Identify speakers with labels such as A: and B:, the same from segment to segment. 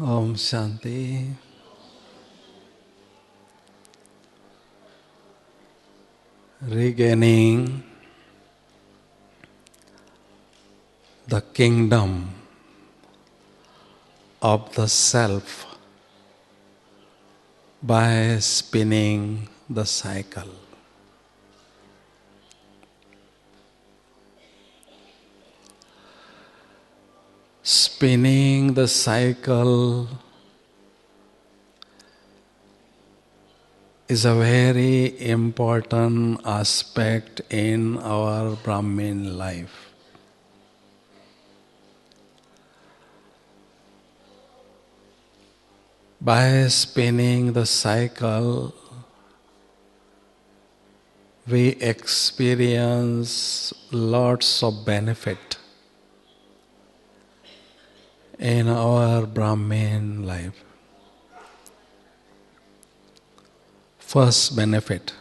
A: Om Shanti. Regaining the kingdom of the self by spinning the cycle. Spinning the cycle is a very important aspect in our Brahmin life. By spinning the cycle, we experience lots of benefit in our Brahmin life. First benefit,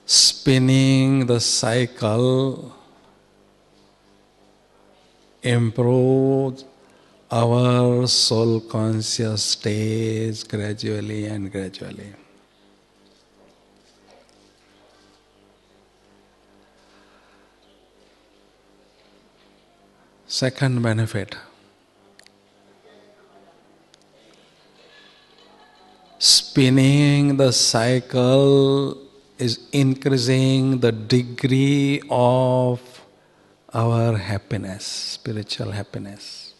A: spinning the cycle improves our soul conscious stage gradually and gradually. Second benefit, spinning the cycle is increasing the degree of our happiness, spiritual happiness.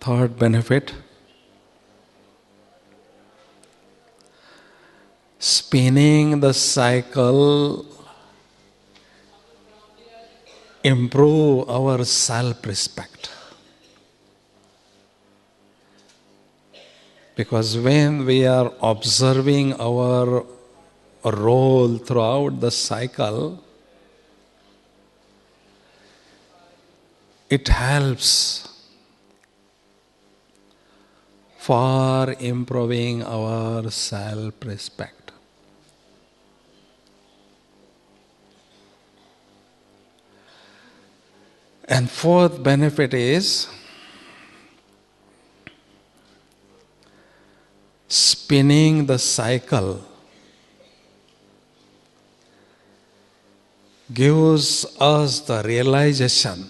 A: Third benefit, spinning the cycle improve our self-respect. Because when we are observing our role throughout the cycle, it helps for improving our self-respect. And fourth benefit is spinning the cycle gives us the realization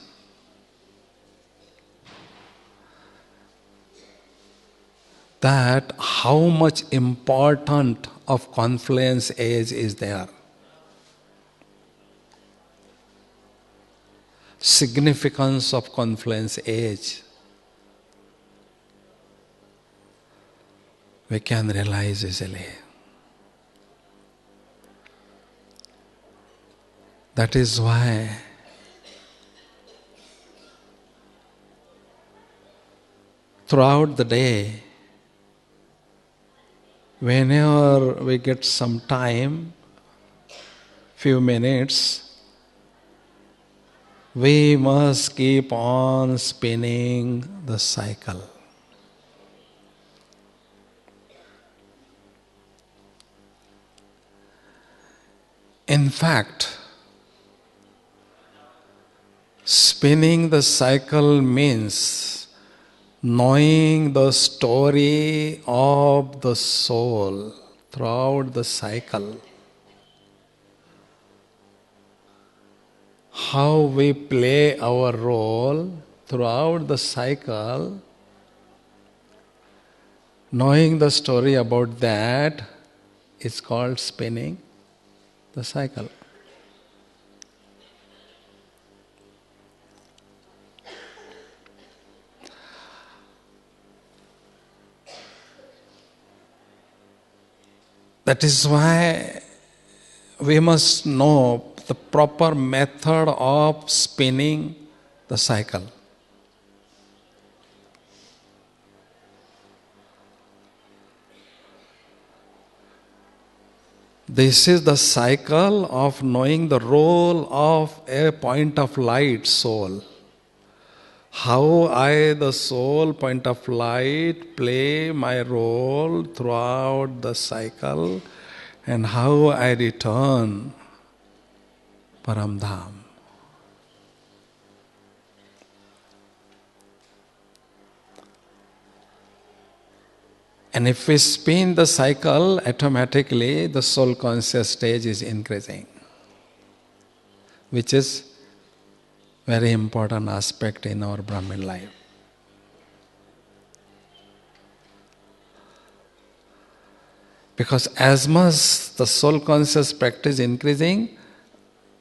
A: that how much important of confluence age is there. Significance of confluence age we can realize easily. That is why throughout the day, whenever we get some time, few minutes, we must keep on spinning the cycle. In fact, spinning the cycle means knowing the story of the soul throughout the cycle. How we play our role throughout the cycle, knowing the story about that is called spinning the cycle. That is why we must know the proper method of spinning the cycle. This is the cycle of knowing the role of a point of light soul. How I, the soul, point of light, play my role throughout the cycle and how I return Paramdham. And if we spin the cycle, automatically the soul conscious stage is increasing, which is very important aspect in our Brahmin life. Because as much the soul conscious practice increasing,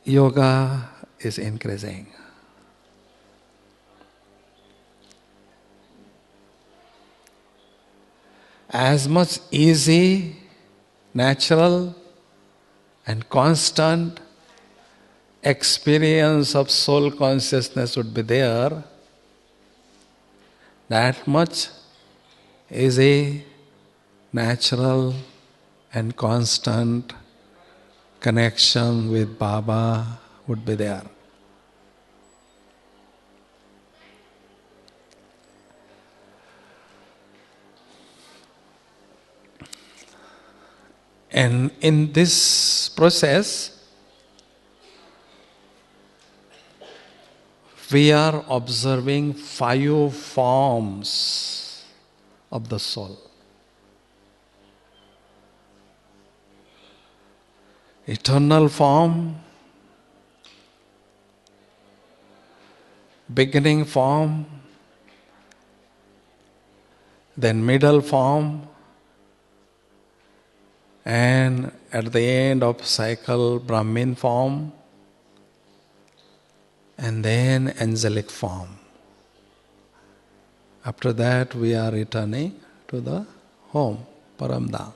A: yoga is increasing. As much easy, natural and constant experience of soul consciousness would be there, that much easy, natural and constant connection with Baba would be there. And in this process, we are observing 5 forms of the soul. Eternal form, beginning form, then middle form, and at the end of cycle, Brahmin form, and then angelic form. After that, we are returning to the home, Paramdham.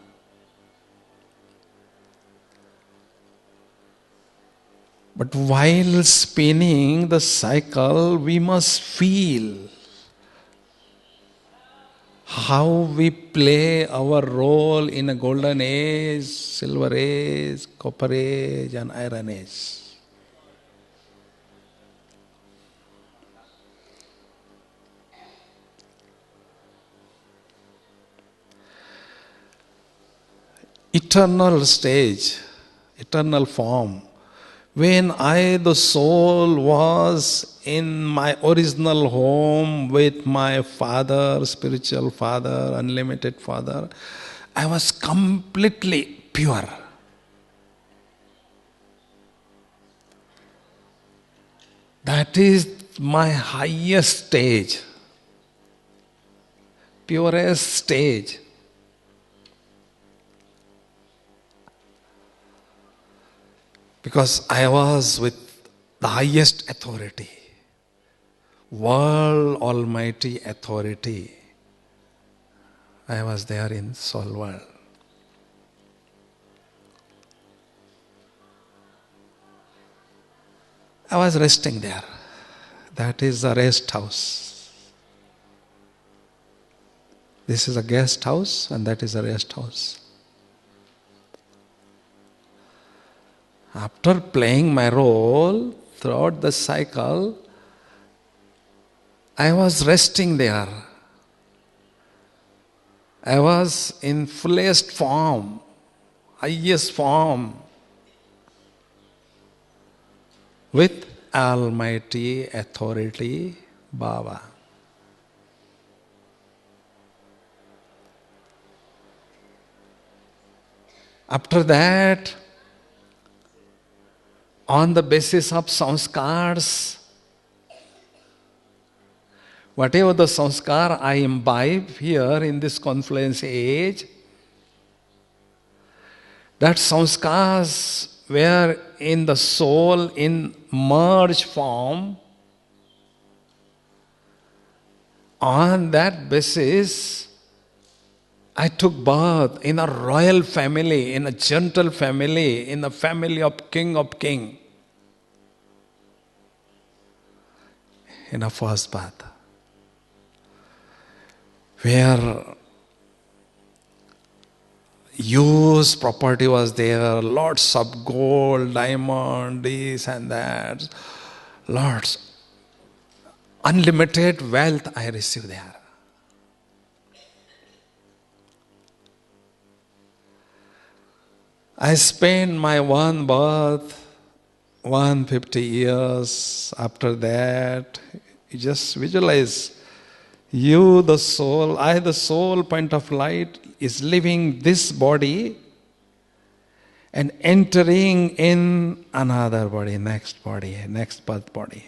A: But while spinning the cycle, we must feel how we play our role in a golden age, silver age, copper age, and iron age. Eternal stage, eternal form. When I, the soul, was in my original home with my father, spiritual father, unlimited father, I was completely pure. That is my highest stage, purest stage. Because I was with the highest authority, world almighty authority. I was there in soul world. I was resting there. That is the rest house. This is a guest house and that is a rest house. After playing my role throughout the cycle, I was resting there. I was in fullest form, highest form, with Almighty Authority Baba. After that, on the basis of sanskars, whatever the sanskar I imbibe here in this confluence age, that sanskars were in the soul in merge form. On that basis, I took birth in a royal family, in a gentle family, in the family of King, in a first birth, where huge property was there, lots of gold, diamond, this and that, lots, unlimited wealth I received there. I spent my one birth, 150 years. After that, you just visualize you, the soul, I, the soul, point of light, is leaving this body and entering in another body, next birth body.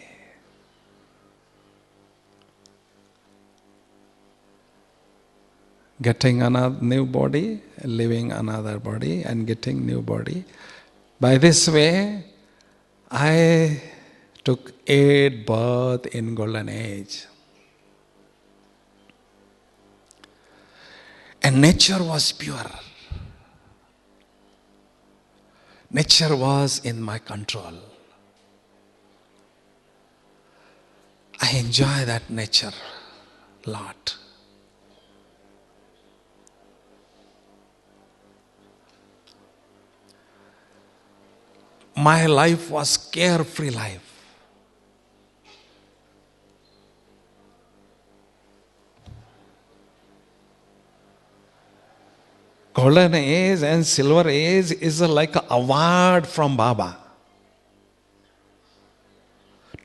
A: Getting another new body, living another body, and getting new body. By this way, I took 8 births in Golden Age. And nature was pure. Nature was in my control. I enjoy that nature a lot. My life was carefree life. Golden Age and Silver Age is like an award from Baba.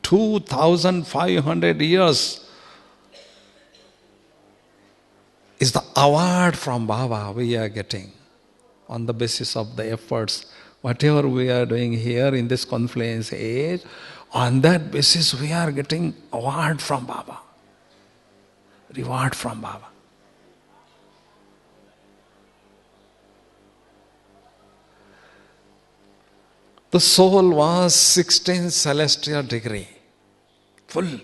A: 2,500 years is the award from Baba we are getting on the basis of the efforts. Whatever we are doing here in this confluence age, on that basis we are getting award from Baba, reward from Baba. The soul was 16 celestial degree, full.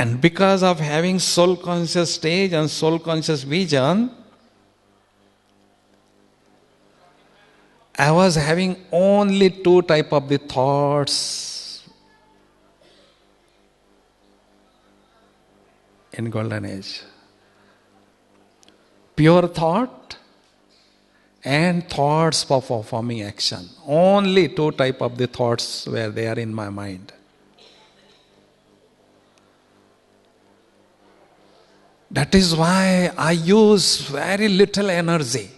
A: And because of having soul conscious stage and soul conscious vision, I was having only 2 type of the thoughts in Golden Age. Pure thought and thoughts for performing action. Only 2 type of the thoughts were there in my mind. That is why I use very little energy.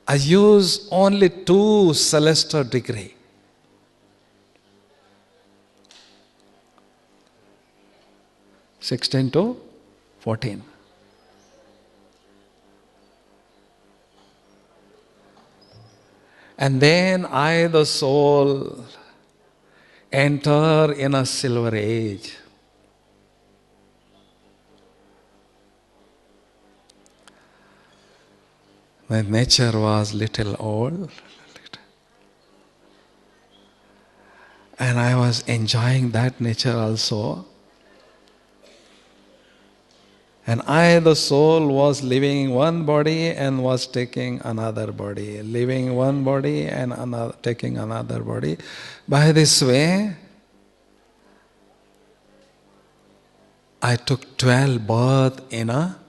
A: I use only 2 celestial degree. (16 to 14). And then I, the soul, enter in a Silver Age. My nature was little old, and I was enjoying that nature also. And I, the soul, was living one body and was taking another body, living one body and taking another body. By this way, I took 12 births in a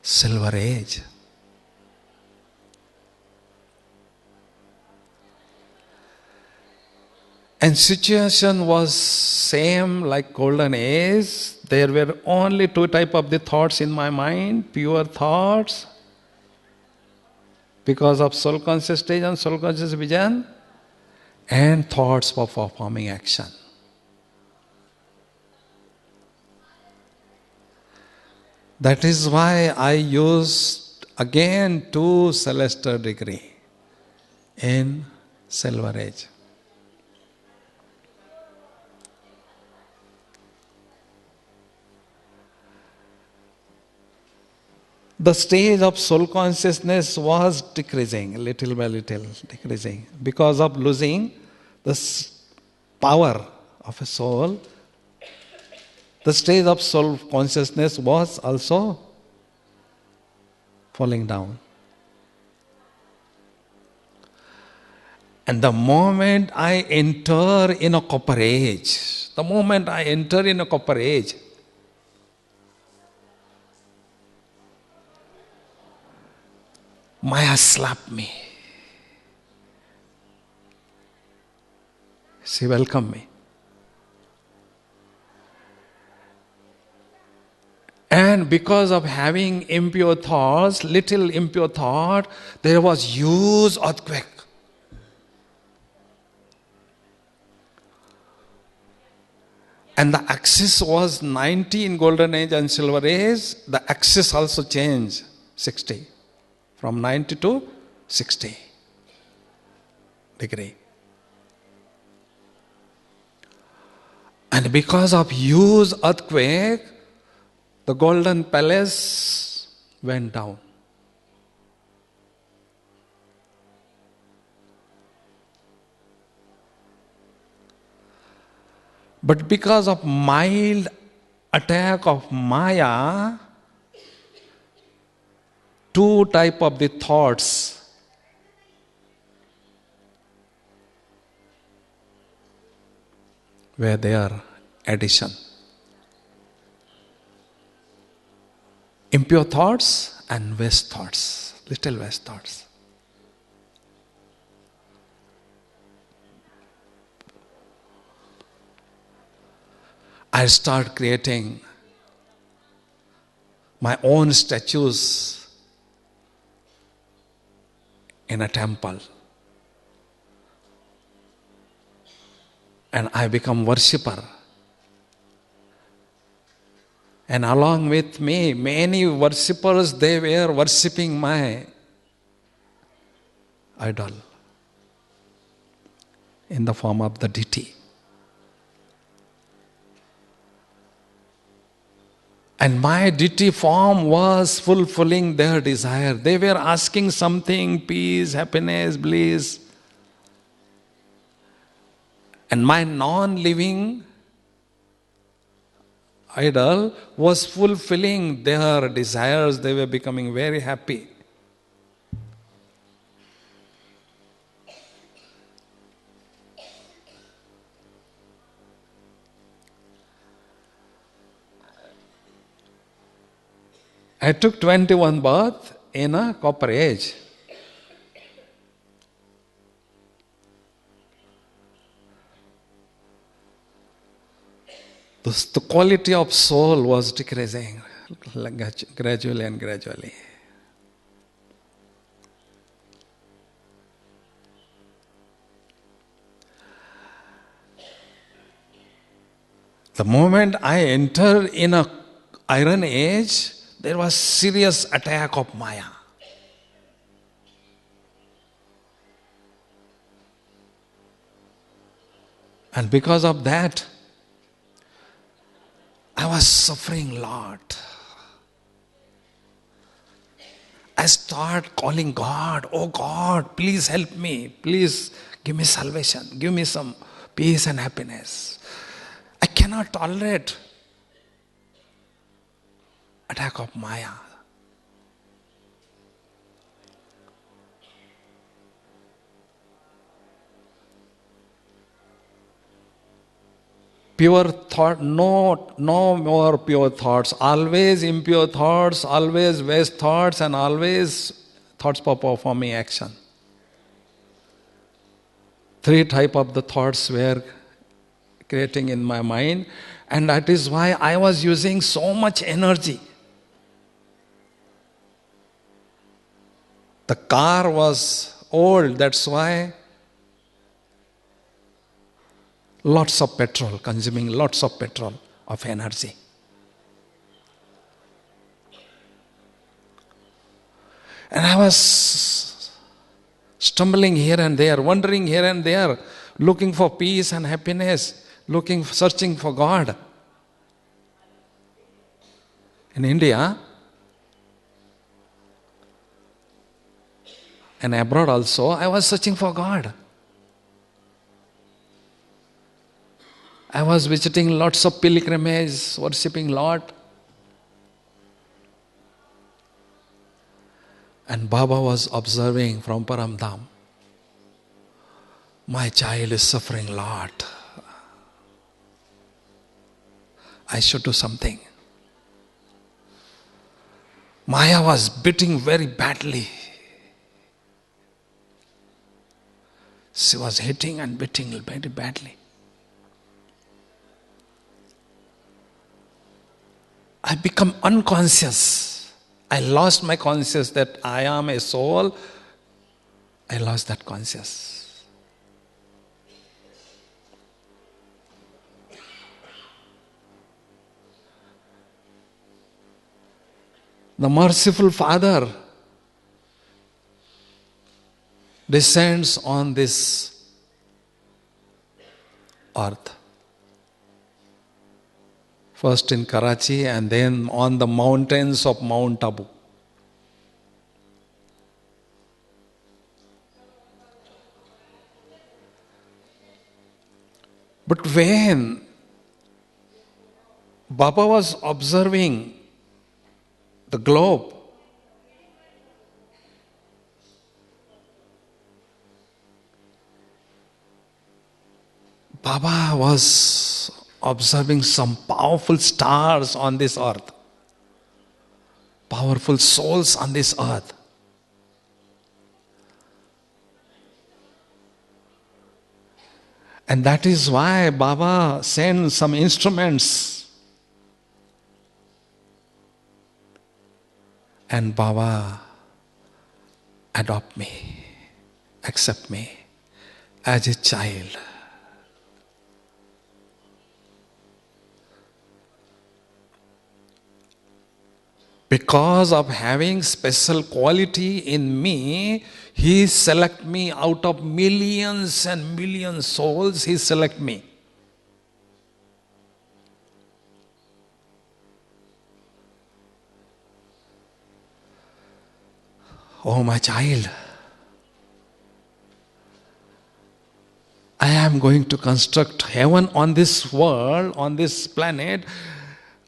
A: Silver Age. And situation was same like Golden Age. There were only 2 type of the thoughts in my mind, pure thoughts, because of soul conscious stage and soul conscious vision, and thoughts for performing action. That is why I used again 2 celestial degree in Silver Age. The stage of soul consciousness was decreasing, little by little decreasing. Because of losing the power of a soul, the stage of soul consciousness was also falling down. And the moment I enter in a copper age, Maya slapped me. She welcomed me. And because of having impure thoughts, little impure thought, there was huge earthquake. And the axis was 90 in golden age and silver age. The axis also changed, 60. From 90 to 60 degree. And because of huge earthquake, the golden palace went down. But because of mild attack of Maya, two type of the thoughts were there, addition. Impure thoughts and waste thoughts, little waste thoughts. I start creating my own statues in a temple. And I become worshipper. And along with me, many worshippers, they were worshipping my idol in the form of the deity. And my deity form was fulfilling their desire. They were asking something, peace, happiness, bliss. And my non-living idol was fulfilling their desires. They were becoming very happy. I took 21 baths in a copper age. The quality of soul was decreasing gradually and gradually. The moment I entered in a iron age, there was serious attack of Maya. And because of that, I was suffering a lot. I start calling God, oh God, please help me. Please give me salvation. Give me some peace and happiness. I cannot tolerate attack of Maya. Pure thought, no more pure thoughts. Always impure thoughts, always waste thoughts, and always thoughts for performing action. Three type of the thoughts were creating in my mind, and that is why I was using so much energy. The car was old, that's why lots of petrol, consuming lots of petrol of energy. And I was stumbling here and there, wandering here and there, looking for peace and happiness, searching for God. In India and abroad also, I was searching for God. I was visiting lots of pilgrimages, worshipping Lord. And Baba was observing from Paramdham. My child is suffering a lot. I should do something. Maya was beating very badly. She was hitting and beating very badly. I become unconscious. I lost my conscious that I am a soul. I lost that conscious. The merciful Father descends on this earth. First in Karachi and then on the mountains of Mount Abu. But when Baba was observing the globe, Baba was observing some powerful stars on this earth, powerful souls on this earth. And that is why Baba sent some instruments. And Baba adopt me, accept me as a child. Because of having special quality in me, He select me out of millions and millions souls, He select me. Oh my child, I am going to construct heaven on this world, on this planet.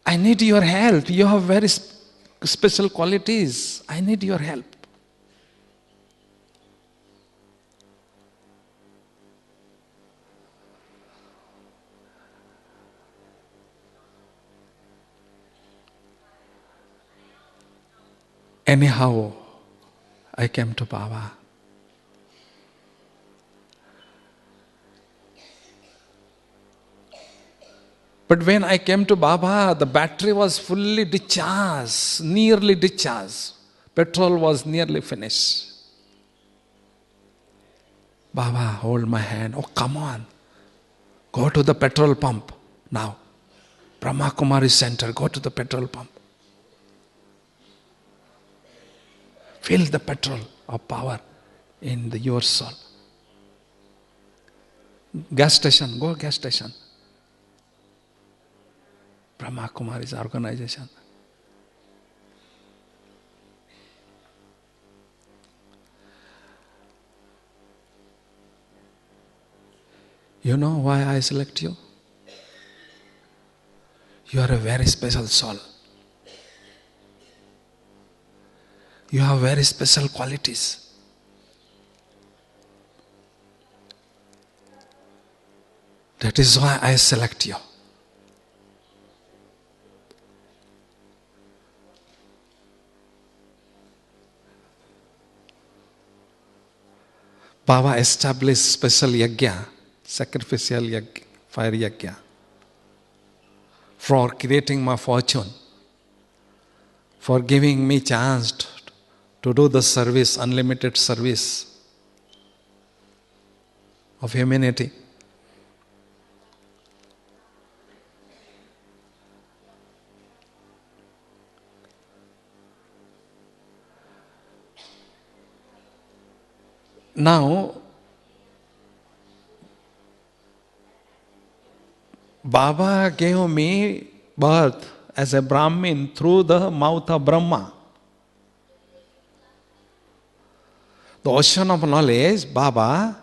A: I need your help. You have very special qualities. I need your help. Anyhow, I came to Baba. But when I came to Baba, the battery was fully discharged, nearly discharged. Petrol was nearly finished. Baba, hold my hand. Oh, come on. Go to the petrol pump now. Brahma Kumari Center, go to the petrol pump. Fill the petrol of power in your soul. Gas station, go gas station. Brahma Kumari's organization. You know why I select you? You are a very special soul. You have very special qualities. That is why I select you. Baba established special yajna, sacrificial yajna, fire yajna, for creating my fortune, for giving me chance to do the service, unlimited service of humanity. Now, Baba gave me birth as a Brahmin through the mouth of Brahma. The ocean of knowledge, Baba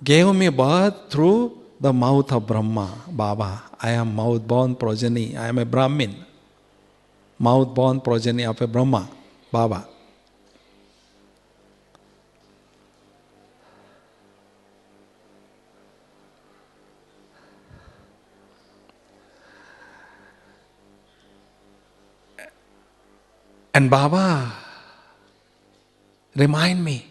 A: gave me birth through the mouth of Brahma. Baba, I am mouth-born progeny. I am a Brahmin. Mouth-born progeny of a Brahma. Baba. And Baba, remind me,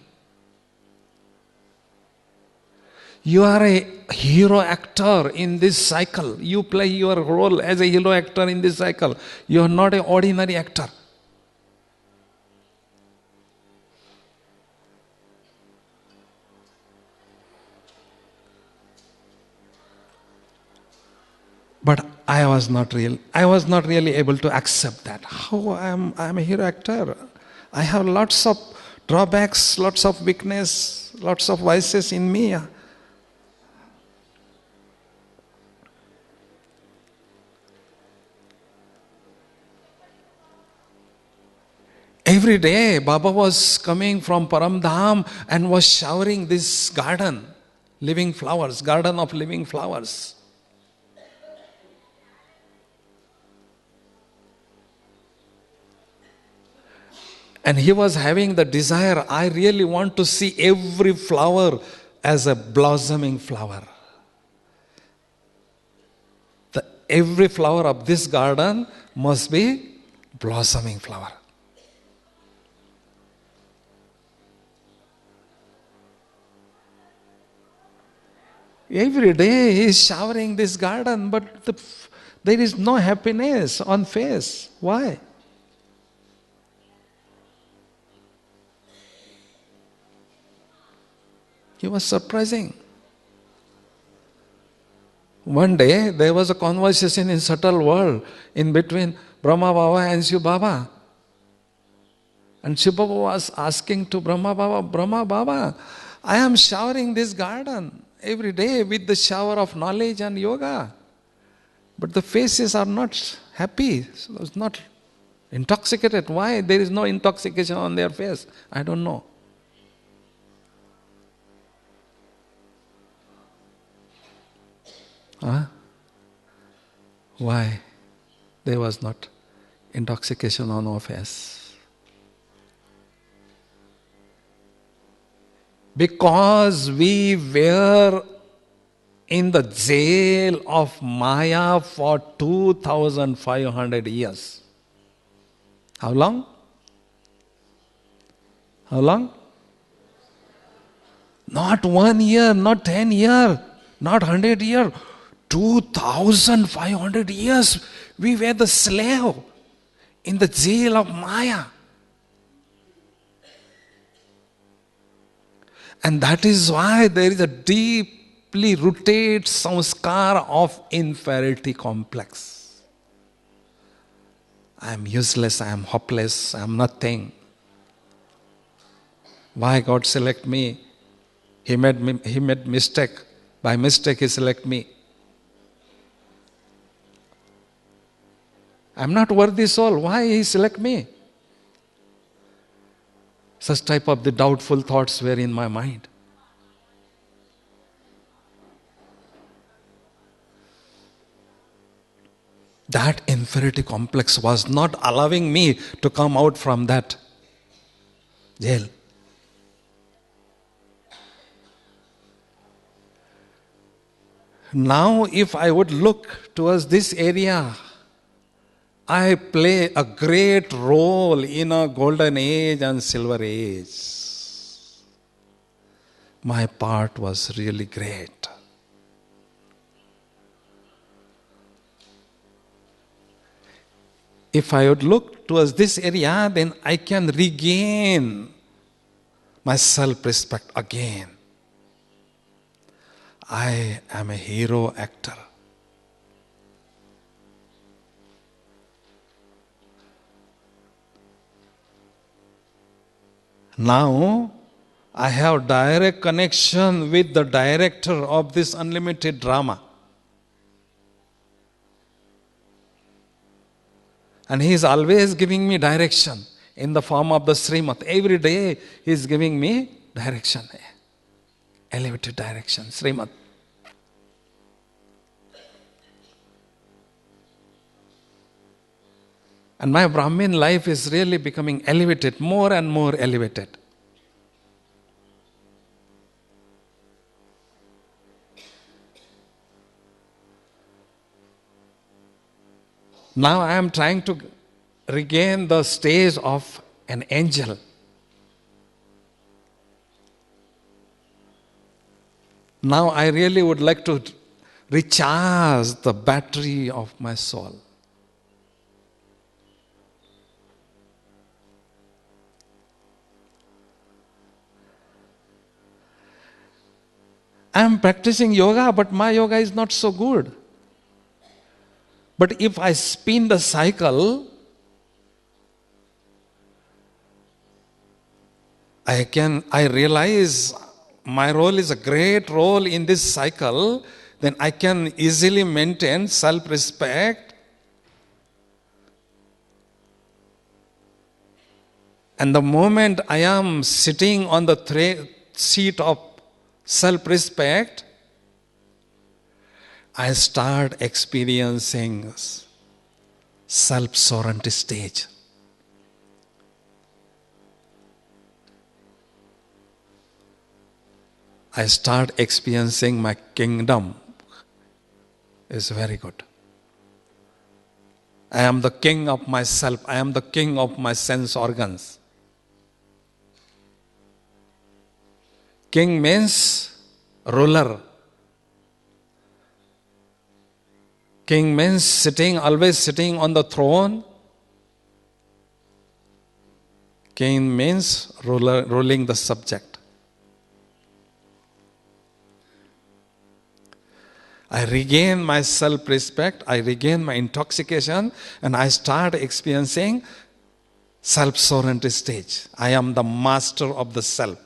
A: You are a hero actor in this cycle. You play your role as a hero actor in this cycle. You are not an ordinary actor. But I was not really able to accept that. How I am a hero actor. I have lots of drawbacks, lots of weakness, lots of vices in me. Every day, Baba was coming from Paramdham and was showering this garden, living flowers, garden of living flowers. And he was having the desire, I really want to see every flower as a blossoming flower. Every flower of this garden must be blossoming flower. Every day he is showering this garden, but there is no happiness on face. Why? He was surprising. One day there was a conversation in subtle world in between Brahma Baba and Shiv Baba. And Shiv Baba was asking to Brahma Baba, I am showering this garden every day with the shower of knowledge and yoga. But the faces are not happy, so it's not intoxicated. Why? There is no intoxication on their face. I don't know. Huh? Why? There was not intoxication on our face. Because we were in the jail of Maya for 2500 years. How long? How long? Not 1 year, not 10 years, not 100 years. 2500 years we were the slave in the jail of Maya. And that is why there is a deeply rooted samskar of inferiority complex. I am useless, I am hopeless, I am nothing. Why God select me? He made mistake. By mistake He select me. I am not worthy soul. Why He select me? Such type of the doubtful thoughts were in my mind. That inferiority complex was not allowing me to come out from that jail. Now, if I would look towards this area, I play a great role in a golden age and silver age. My part was really great. If I would look towards this area, then I can regain my self-respect again. I am a hero actor. Now, I have direct connection with the director of this unlimited drama. And he is always giving me direction in the form of the Srimad. Every day he is giving me direction. Elevated direction, Srimad. And my Brahmin life is really becoming elevated, more and more elevated. Now I am trying to regain the stage of an angel. Now I really would like to recharge the battery of my soul. I am practicing yoga, but my yoga is not so good. But if I spin the cycle, I realize my role is a great role in this cycle, then I can easily maintain self-respect. And the moment I am sitting on the seat of self-respect, I start experiencing self-sovereignty stage. I start experiencing my kingdom is very good. I am the king of myself. I am the king of my sense organs. King means ruler. King means always sitting on the throne. King means ruling the subject. I regain my self-respect, I regain my intoxication, and I start experiencing self-sovereignty stage. I am the master of the self,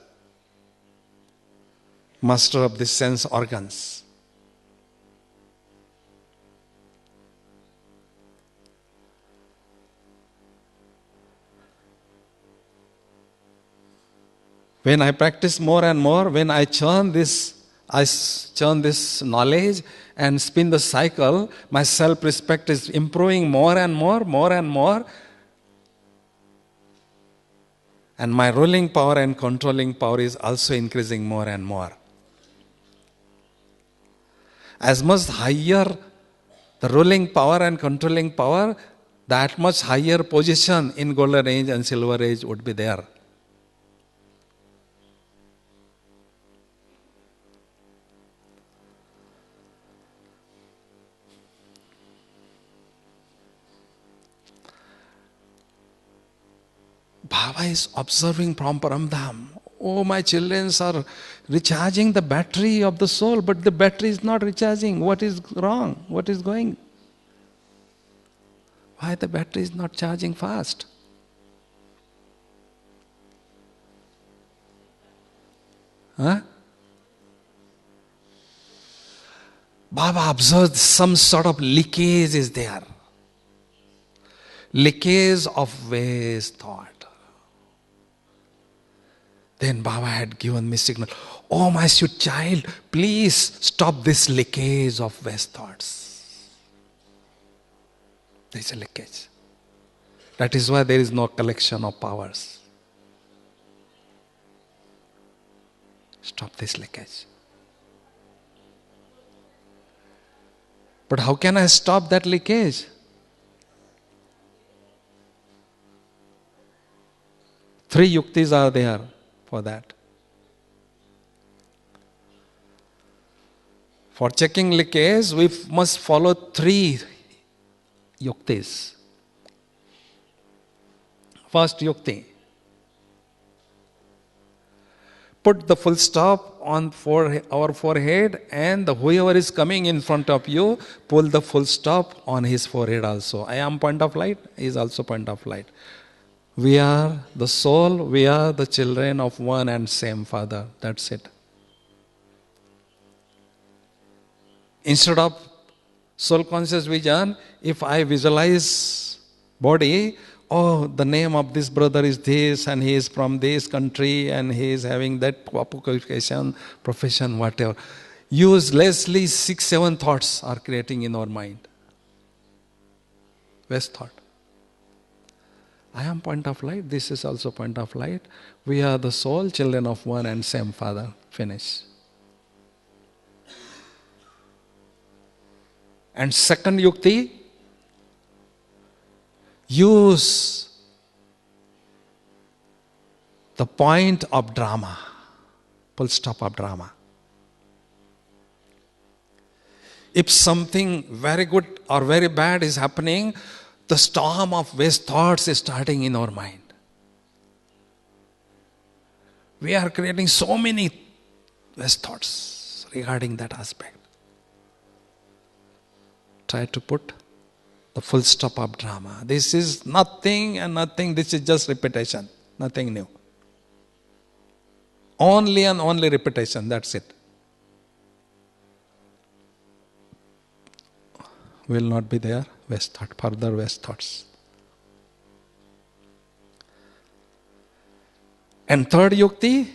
A: master of the sense organs. When I practice more and more, when I churn this knowledge and spin the cycle, my self-respect is improving more and more. And my ruling power and controlling power is also increasing more and more. As much higher the ruling power and controlling power, that much higher position in golden age and silver age would be there. Baba is observing from Paramdham. Oh, my children are recharging the battery of the soul, but the battery is not recharging. What is wrong? What is going? Why the battery is not charging fast? Huh? Baba observed some sort of leakage is there. Leakage of waste thought. Then Baba had given me signal. Oh, my sweet child, please stop this leakage of waste thoughts. There is a leakage. That is why there is no collection of powers. Stop this leakage. But how can I stop that leakage? Three yuktis are there for that. For checking leakage, we must follow three yuktis. First yukti. Put the full stop on our forehead, and whoever is coming in front of you, pull the full stop on his forehead also. I am point of light, he is also point of light. We are the soul, we are the children of one and same Father. That's it. Instead of soul conscious vision, if I visualize body, oh, the name of this brother is this, and he is from this country, and he is having that qualification, profession, whatever. Uselessly 6-7 thoughts are creating in our mind. Waste thought. I am point of light, this is also point of light. We are the soul, children of one and same Father. Finish. And second yukti, use the point of drama, full stop of drama. If something very good or very bad is happening, the storm of waste thoughts is starting in our mind. We are creating so many waste thoughts regarding that aspect. Try to put the full stop of drama. This is nothing and nothing, this is just repetition, nothing new. Only and only repetition, that's it. Will not be there, waste thought, further waste thoughts. And third yukti,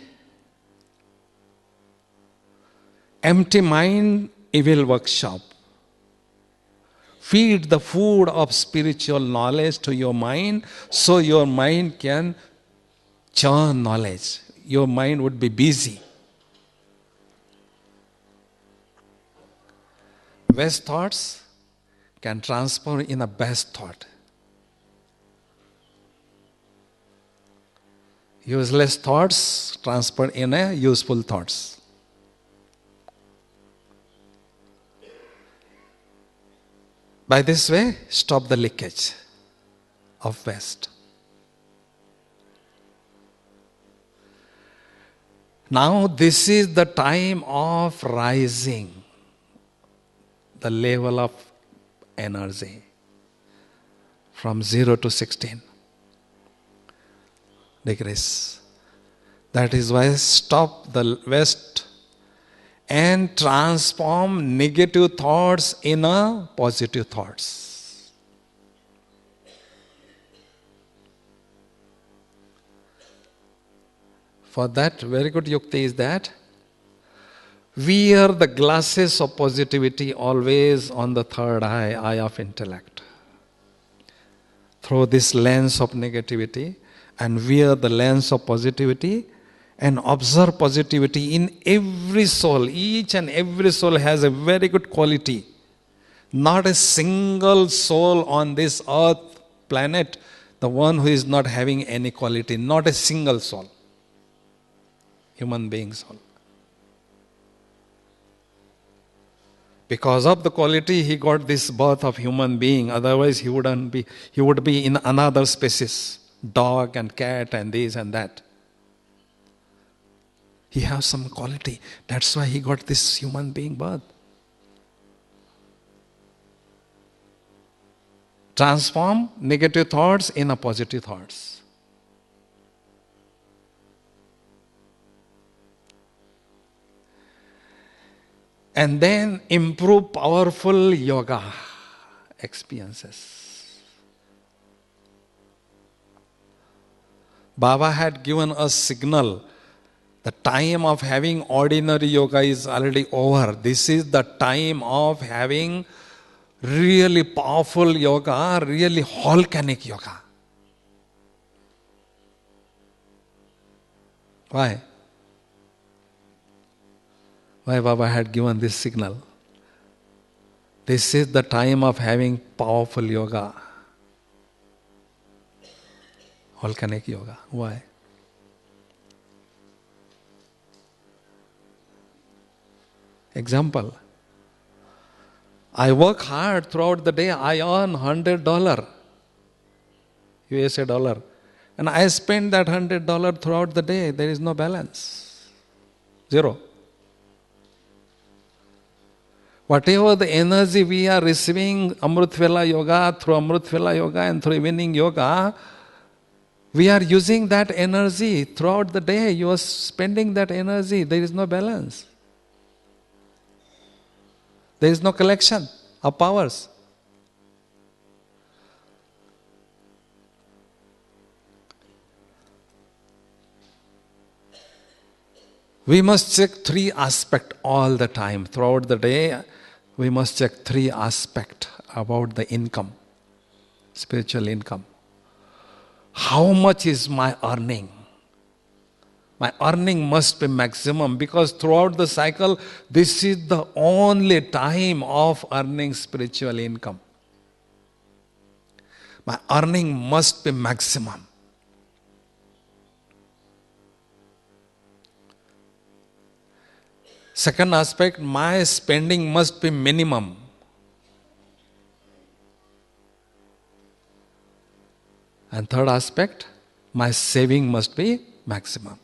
A: empty mind, evil workshop. Feed the food of spiritual knowledge to your mind so your mind can churn knowledge. Your mind would be busy. Waste thoughts can transform in a best thought. Useless thoughts transfer in a useful thoughts. By this way, stop the leakage of waste. Now this is the time of rising the level of energy from 0 to 16 degrees. That is why stop the waste and transform negative thoughts in a positive thoughts. For that, very good yukti is that wear the glasses of positivity always on the third eye, eye of intellect. Through this lens of negativity and wear the lens of positivity and observe positivity in every soul. Each and every soul has a very good quality. Not a single soul on this earth planet, the one who is not having any quality. Not a single soul. Human being soul. Because of the quality, he got this birth of human being. Otherwise, he would be in another species. Dog and cat and this and that. He has some quality. That's why he got this human being birth. Transform negative thoughts into positive thoughts. And then improve powerful yoga experiences. Baba had given us signal. The time of having ordinary yoga is already over. This is the time of having really powerful yoga, really volcanic yoga. Why? Why Baba had given this signal? This is the time of having powerful yoga. Volcanic yoga. Why? Example. I work hard throughout the day. I earn $100, USA dollar. And I spend that $100 throughout the day. There is no balance. Zero. Whatever the energy we are receiving, Amritvela Yoga, through Amritvela Yoga and through evening yoga, we are using that energy throughout the day. You are spending that energy. There is no balance. There is no collection of powers. We must check three aspects all the time. Throughout the day, we must check three aspects about the income, spiritual income. How much is my earning? My earning must be maximum, because throughout the cycle, this is the only time of earning spiritual income. My earning must be maximum. Second aspect, my spending must be minimum. And third aspect, my saving must be maximum.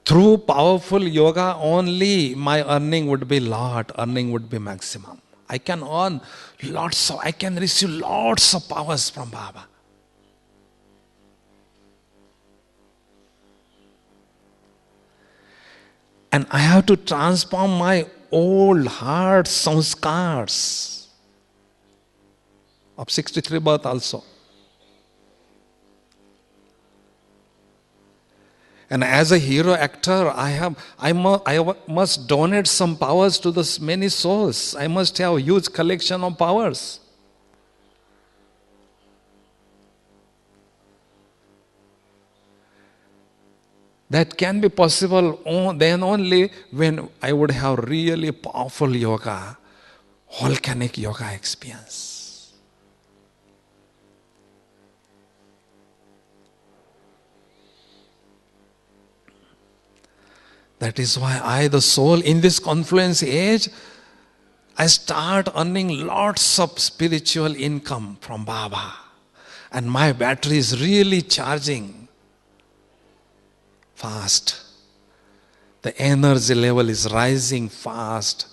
A: Through powerful yoga only, my earning would be lot, earning would be maximum. I can earn I can receive lots of powers from Baba. And I have to transform my old heart sanskars of 63 birth also. And as a hero actor, I must donate some powers to the many souls. I must have a huge collection of powers. That can be possible then only when I would have really powerful yoga, volcanic yoga experience. That is why I, the soul, in this confluence age, I start earning lots of spiritual income from Baba. And my battery is really charging fast. The energy level is rising fast.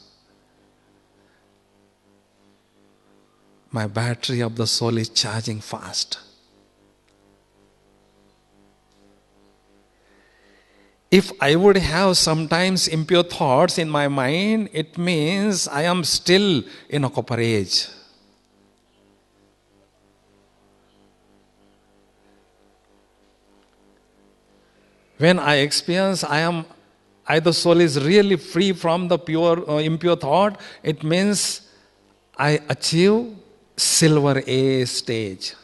A: My battery of the soul is charging fast. If I would have sometimes impure thoughts in my mind, it means I am still in a copper age. When I experience the soul is really free from the pure impure thought, it means I achieve silver age stage.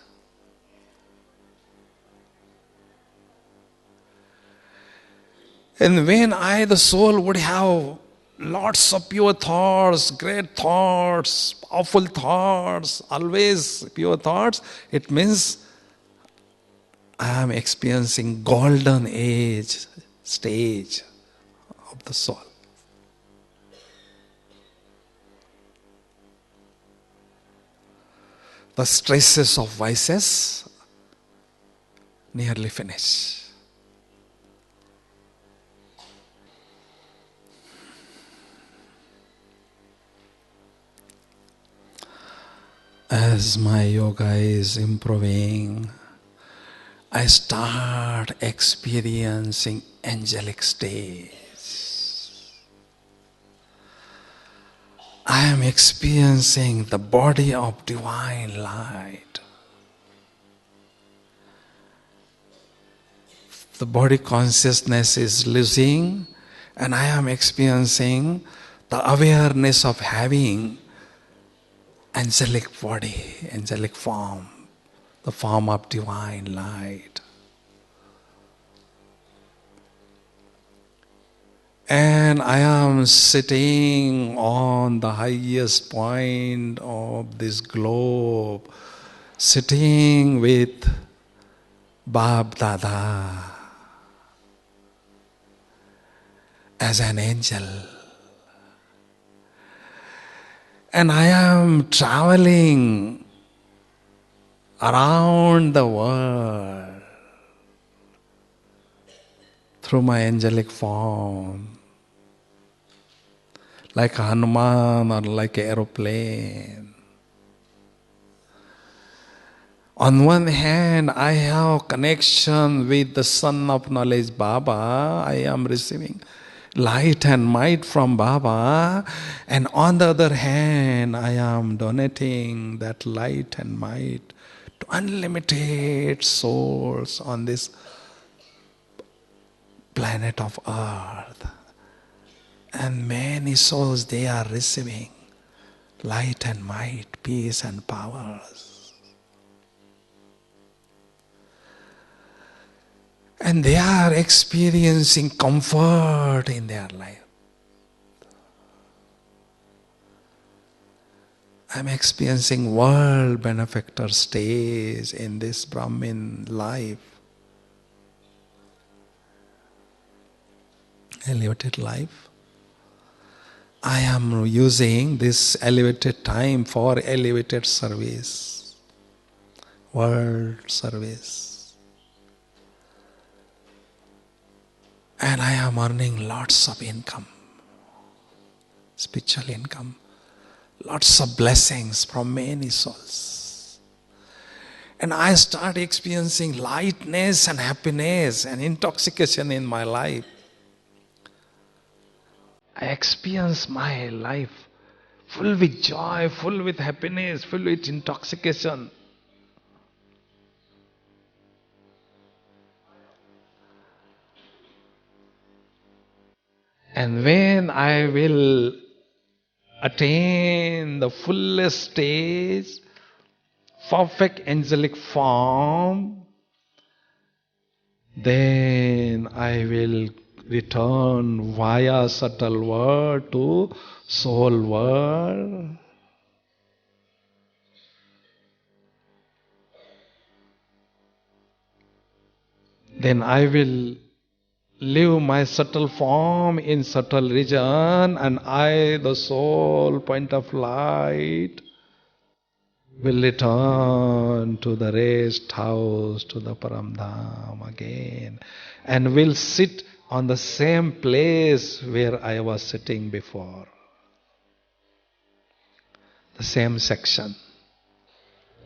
A: And when the soul, would have lots of pure thoughts, great thoughts, powerful thoughts, always pure thoughts, it means I am experiencing golden age stage of the soul. The stresses of vices nearly finish. As my yoga is improving, I start experiencing angelic states. I am experiencing the body of divine light. The body consciousness is losing, and I am experiencing the awareness of having angelic body, angelic form, the form of divine light. And I am sitting on the highest point of this globe, sitting with Bab Dada as an angel. And I am traveling around the world through my angelic form, like a Hanuman or like an aeroplane. On one hand, I have connection with the Son of Knowledge, Baba. I am receiving light and might from Baba, and on the other hand, I am donating that light and might to unlimited souls on this planet of earth. And many souls, they are receiving light and might, peace and powers. And they are experiencing comfort in their life. I'm experiencing world benefactor stage in this Brahmin life. Elevated life. I am using this elevated time for elevated service, world service. And I am earning lots of income, spiritual income, lots of blessings from many souls. And I start experiencing lightness and happiness and intoxication in my life. I experience my life full with joy, full with happiness, full with intoxication. And when I will attain the fullest stage, perfect angelic form, then I will return via subtle world to soul world. Then I will leave my subtle form in subtle region, and I, the soul point of light, will return to the rest house, to the Paramdham again, and will sit on the same place where I was sitting before. The same section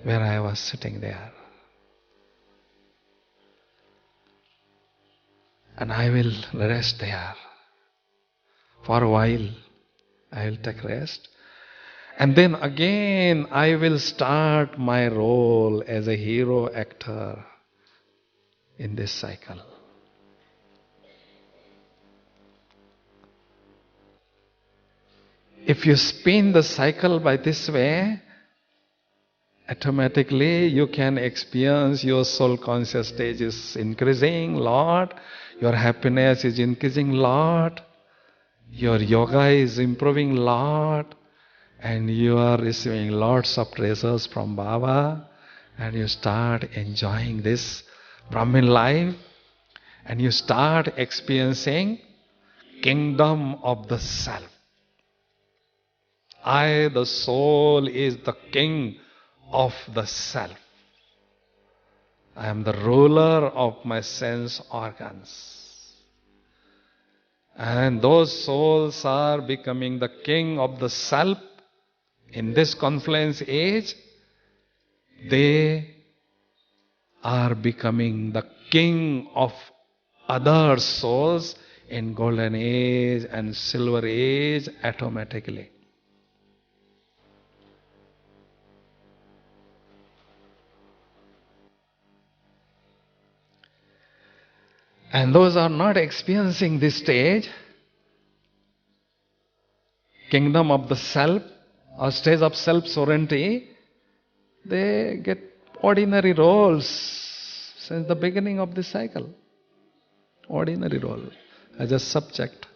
A: where I was sitting there. And I will rest there. For a while, I will take rest. And then again, I will start my role as a hero actor in this cycle. If you spin the cycle by this way, automatically you can experience your soul conscious stage is increasing a lot, your happiness is increasing a lot, your yoga is improving a lot, and you are receiving lots of treasures from Baba, and you start enjoying this Brahmin life, and you start experiencing kingdom of the self. I, the soul, is the king of the self. I am the ruler of my sense organs. And those souls are becoming the king of the self in this confluence age. They are becoming the king of other souls in golden age and silver age automatically. And those are not experiencing this stage, kingdom of the self, or stage of self-sovereignty, they get ordinary roles since the beginning of this cycle. Ordinary role, as a subject,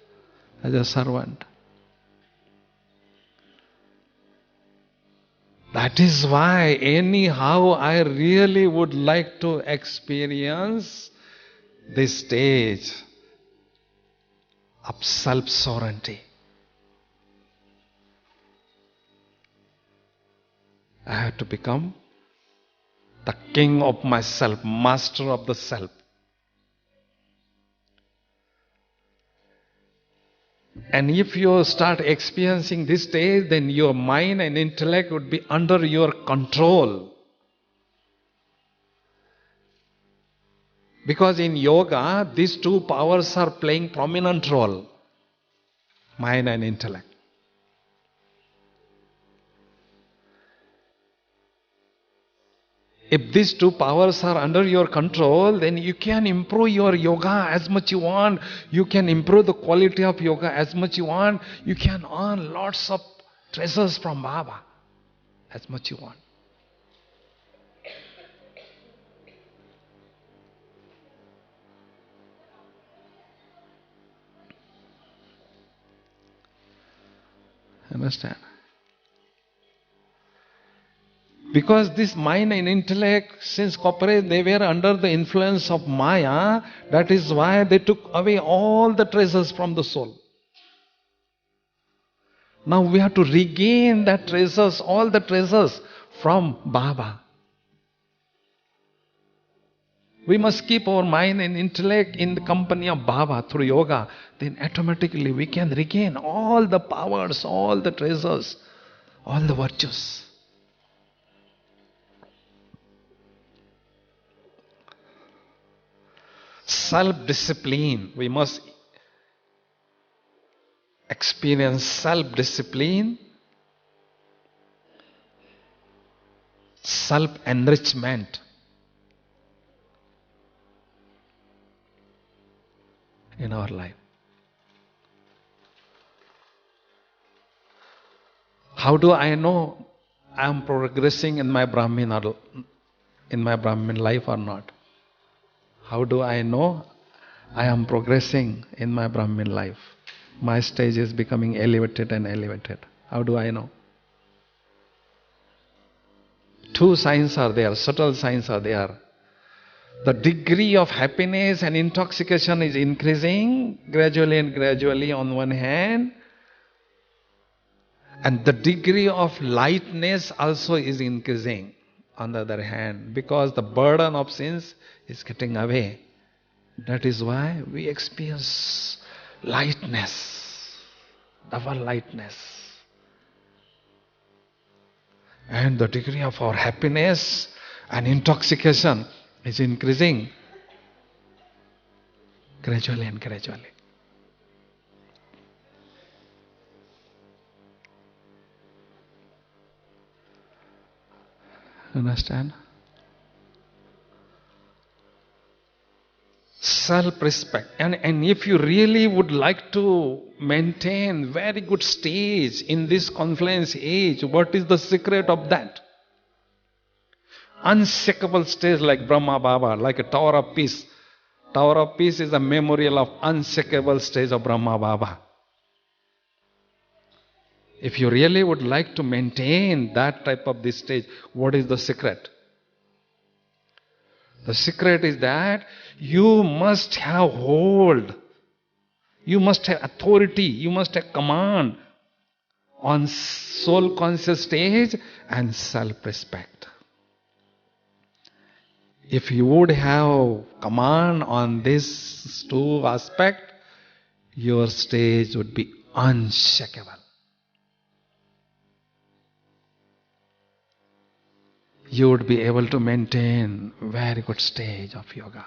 A: as a servant. That is why anyhow I really would like to experience this stage of self-sovereignty. I have to become the king of myself, master of the self. And if you start experiencing this stage, then your mind and intellect would be under your control. Because in yoga, these two powers are playing prominent role, mind and intellect. If these two powers are under your control, then you can improve your yoga as much you want. You can improve the quality of yoga as much you want. You can earn lots of treasures from Baba as much you want. Understand? Because this mind and intellect, since corporate, they were under the influence of Maya. That is why they took away all the treasures from the soul. Now we have to regain that treasures, all the treasures from Baba. We must keep our mind and intellect in the company of Baba through yoga. Then automatically we can regain all the powers, all the treasures, all the virtues. Self-discipline. We must experience self-discipline, self-enrichment. In our life. How do I know I am progressing in my Brahmin life or not? How do I know I am progressing in my Brahmin life? My stage is becoming elevated and elevated. How do I know? Two signs are there, subtle signs are there. The degree of happiness and intoxication is increasing gradually and gradually on one hand, and the degree of lightness also is increasing on the other hand, because the burden of sins is getting away. That is why we experience lightness, double lightness. And the degree of our happiness and intoxication is increasing gradually and gradually. Understand? Self-respect. And if you really would like to maintain very good stage in this confluence age, what is the secret of that? Unshakable stage like Brahma Baba, like a Tower of Peace. Tower of Peace is a memorial of unshakable stage of Brahma Baba. If you really would like to maintain that type of this stage, what is the secret? The secret is that you must have hold, you must have authority, you must have command on soul conscious stage and self-respect. If you would have command on these two aspects, your stage would be unshakable. You would be able to maintain very good stage of yoga.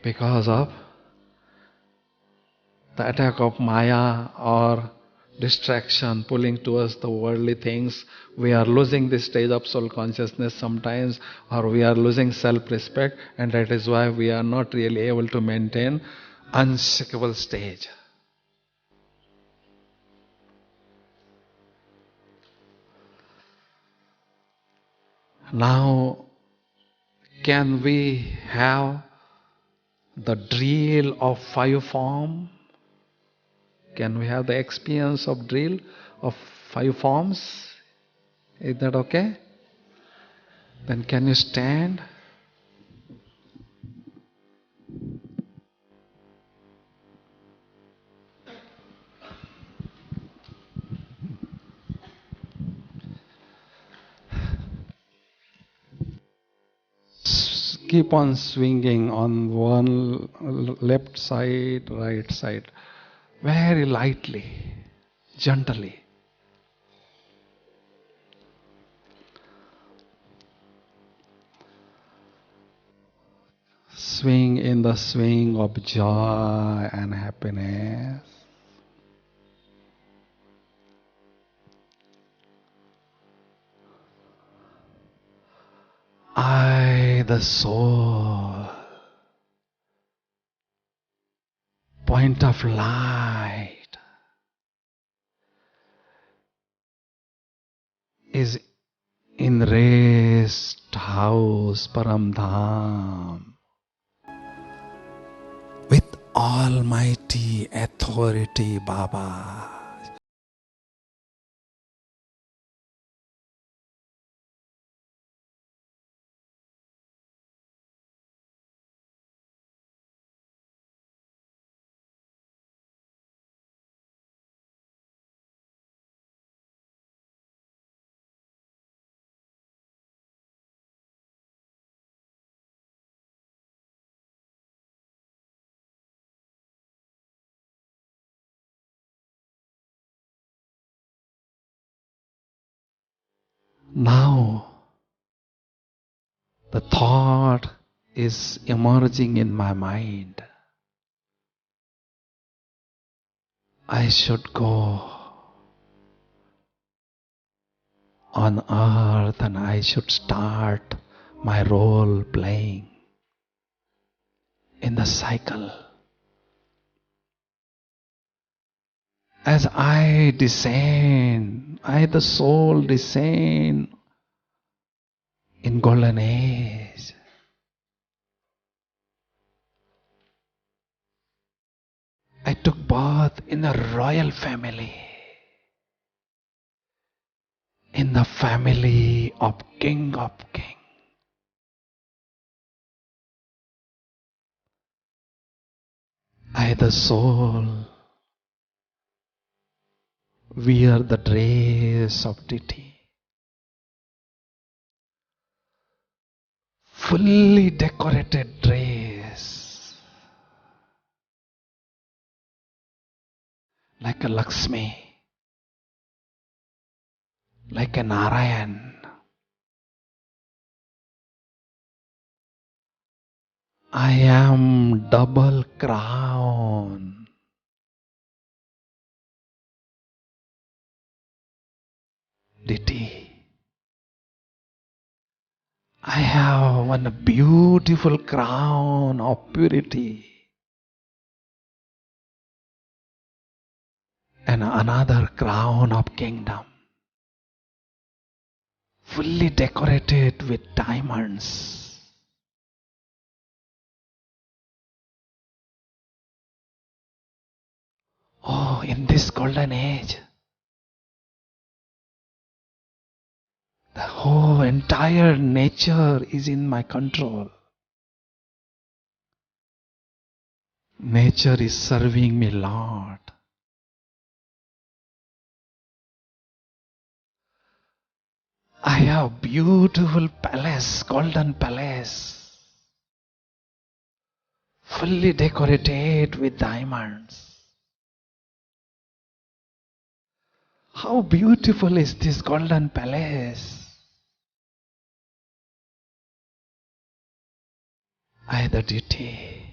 A: Because of the attack of Maya or distraction pulling towards the worldly things, we are losing this stage of soul consciousness sometimes, or we are losing self-respect, and that is why we are not really able to maintain unshakable stage. Now, can we have the drill of 5 form? Can we have the experience of drill of 5 forms? Is that okay? Then can you stand? Keep on swinging on one left side, right side, very lightly, gently. Swing in the swing of joy and happiness. I, the soul, point of light, is in rest house Paramdham with Almighty authority, Baba. Now, the thought is emerging in my mind. I should go on earth and I should start my role playing in the cycle. As I descend, I the soul descend in golden age. I took birth in a royal family, in the family of King of Kings. I the soul wear the dress of deity, fully decorated dress, like a Lakshmi, like a Narayan. I am double crown. Deity. I have one beautiful crown of purity and another crown of kingdom, fully decorated with diamonds. Oh, in this golden age, the whole entire nature is in my control. Nature is serving me, Lord. I have beautiful palace, golden palace, fully decorated with diamonds. How beautiful is this golden palace? I, the deity,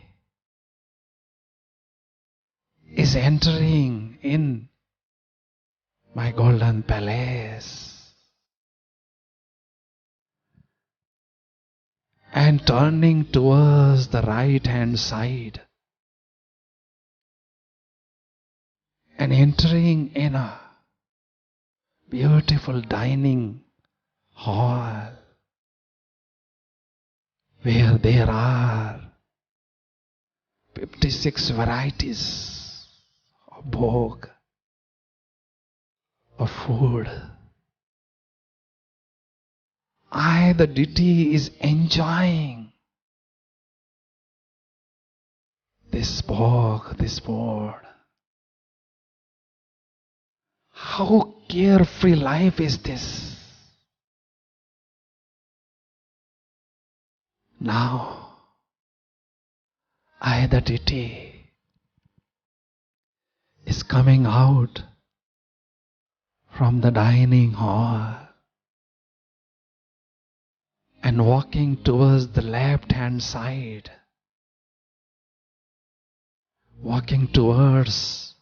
A: is entering in my golden palace and turning towards the right hand side and entering in a beautiful dining hall where there are 56 varieties of bhog, of food. I, the deity, is enjoying this bhog, this food. How carefree life is this? Now, I, the deity, is coming out from the dining hall and walking towards the left hand side, walking towards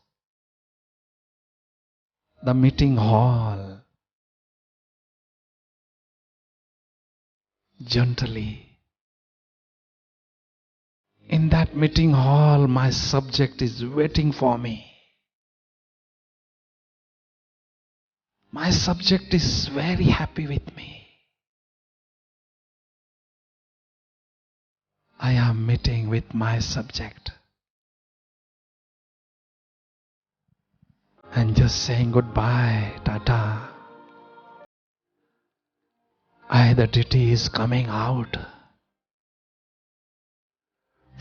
A: the meeting hall, gently. In that meeting hall, my subject is waiting for me. My subject is very happy with me. I am meeting with my subject. and just saying goodbye, Tata. The deity is coming out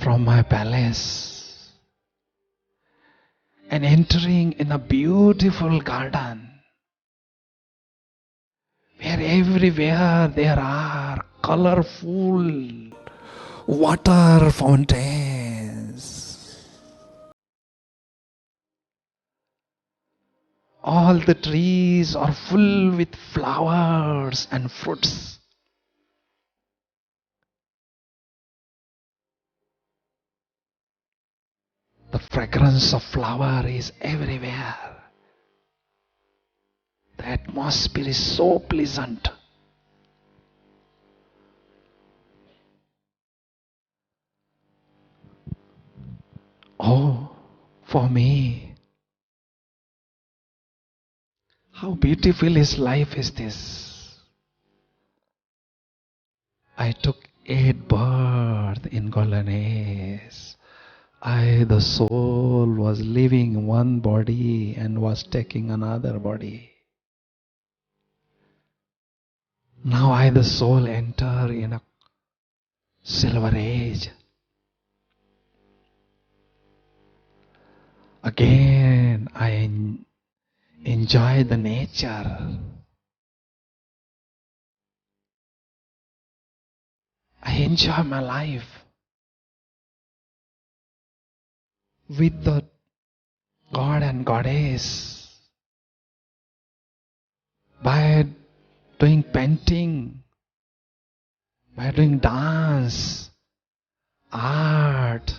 A: from my palace and entering in a beautiful garden where everywhere there are colorful water fountains. All the trees are full with flowers and fruits. The fragrance of flower is everywhere. The atmosphere is so pleasant. Oh, for me, how beautiful his life is this. I took 8 births in golden age. The soul, was leaving one body and was taking another body. Now the soul, enter in a silver age. Again, I enjoy the nature. I enjoy my life with the God and Goddess by doing painting, by doing dance, art.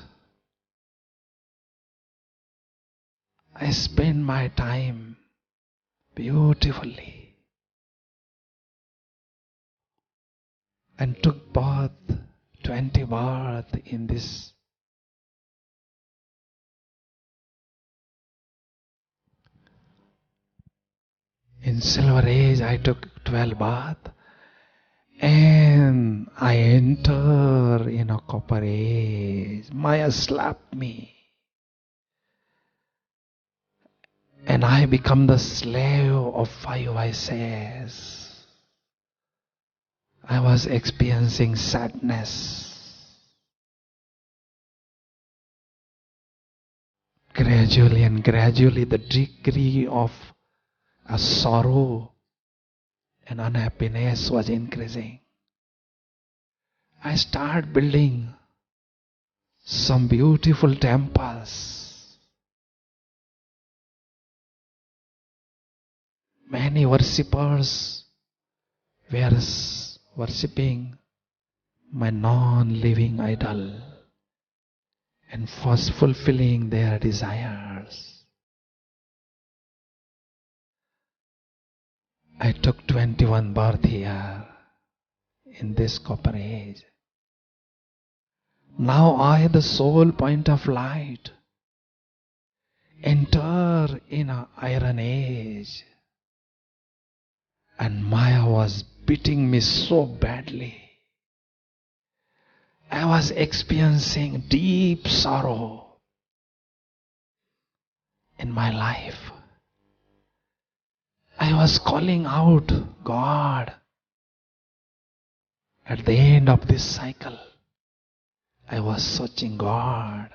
A: I spend my time beautifully and took birth, 20 birth in this. In silver age I took 12 birth and I enter in a copper age. Maya slapped me and I become the slave of 5 vices. I was experiencing sadness. Gradually the degree of a sorrow and unhappiness was increasing. I started building some beautiful temples. Many worshippers were worshipping my non-living idol and was fulfilling their desires. I took 21 birth here in this copper age. Now the soul point of light, enter in an iron age. And Maya was beating me so badly. I was experiencing deep sorrow in my life. I was calling out, God, at the end of this cycle, I was searching God.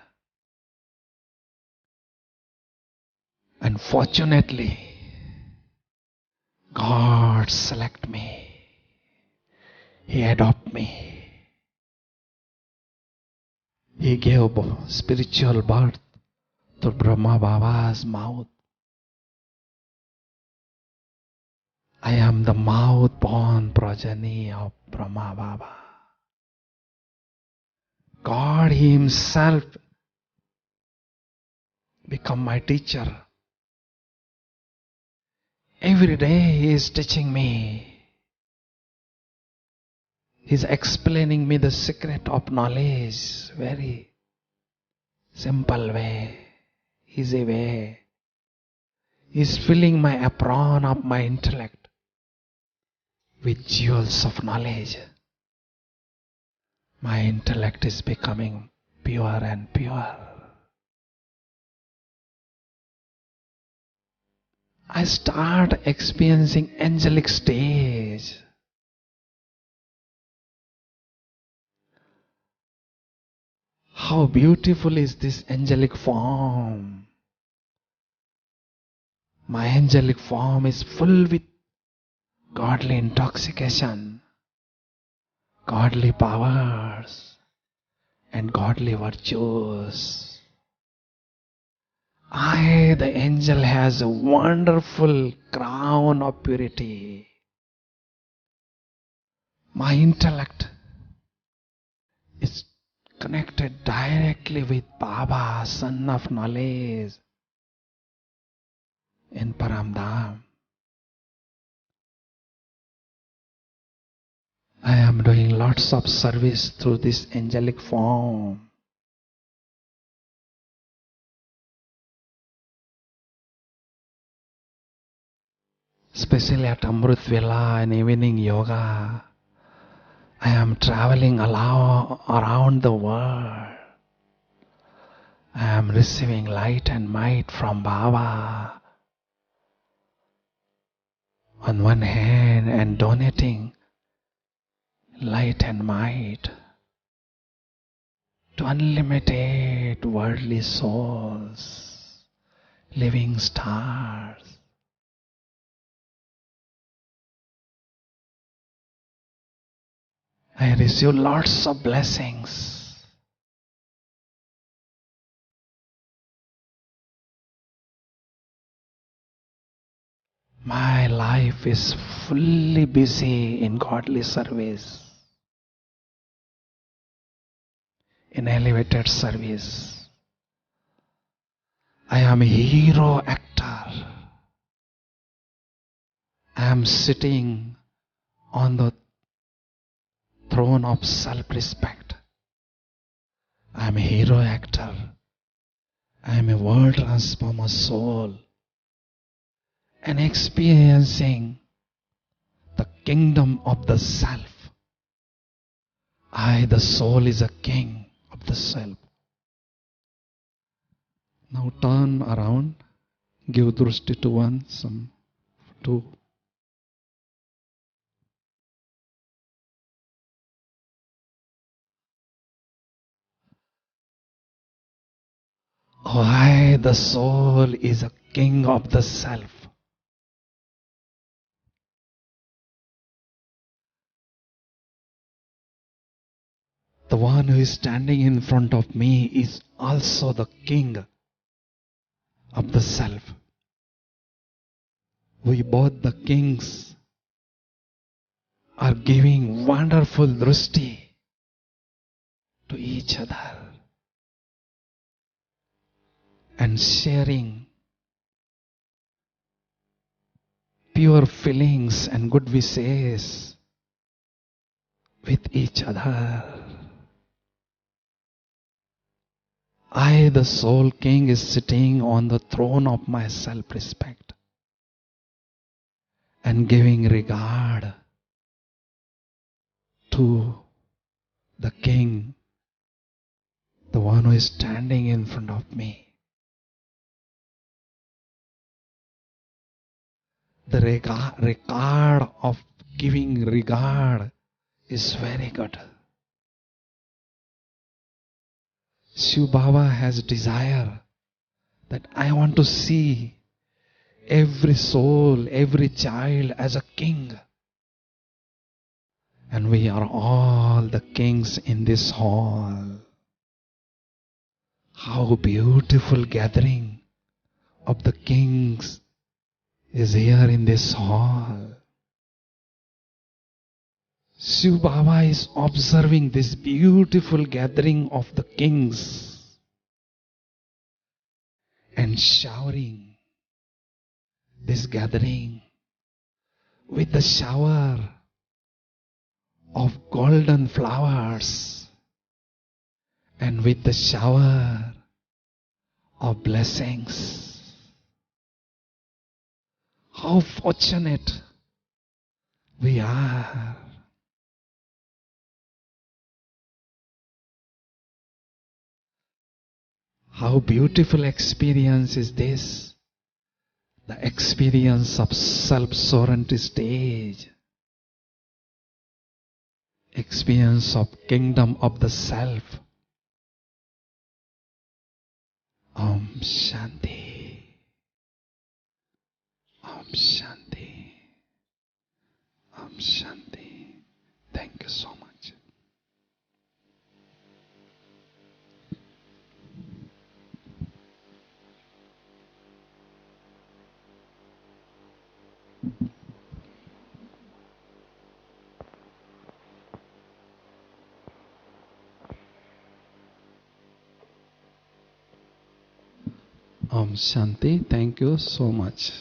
A: And fortunately, God select me. He adopt me. He gave spiritual birth to Brahma Baba's mouth. I am the mouth-born progeny of Brahma Baba. God Himself become my teacher. Every day He is teaching me. He is explaining me the secret of knowledge, very simple way, easy way. He is filling my apron of my intellect with jewels of knowledge. My intellect is becoming pure and pure. I start experiencing angelic stage. How beautiful is this angelic form? My angelic form is full with godly intoxication, godly powers, and godly virtues. I, the angel, has a wonderful crown of purity. My intellect is connected directly with Baba, Son of Knowledge, in Paramdham. I am doing lots of service through this angelic form. Especially at Amrit Vela and evening yoga, I am traveling around the world. I am receiving light and might from Baba on one hand and donating light and might to unlimited worldly souls, living stars. I receive lots of blessings. My life is fully busy in godly service, in elevated service. I am a hero actor. I am sitting on the throne of self-respect. I am a hero actor. I am a world transformer soul and experiencing the kingdom of the self. I, the soul, is a king of the self. Now turn around, give drushti to one, some two. Oh, I, the soul, is a king of the self. The one who is standing in front of me is also the king of the self. We both, the kings, are giving wonderful drushti to each other and sharing pure feelings and good wishes with each other. I, the soul king, is sitting on the throne of my self-respect and giving regard to the king, the one who is standing in front of me. The regard of giving regard is very good. Shiv Baba has desire that I want to see every soul, every child as a king. And we are all the kings in this hall. How beautiful gathering of the kings is here in this hall. Shiv Baba is observing this beautiful gathering of the kings and showering this gathering with the shower of golden flowers and with the shower of blessings. How fortunate we are. How beautiful experience is this, the experience of self-sovereignty stage, experience of kingdom of the self. Om Shanti. Om Shanti. Om Shanti. Thank you so much. Om Shanti. Thank you so much.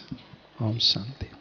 A: Om Shanti.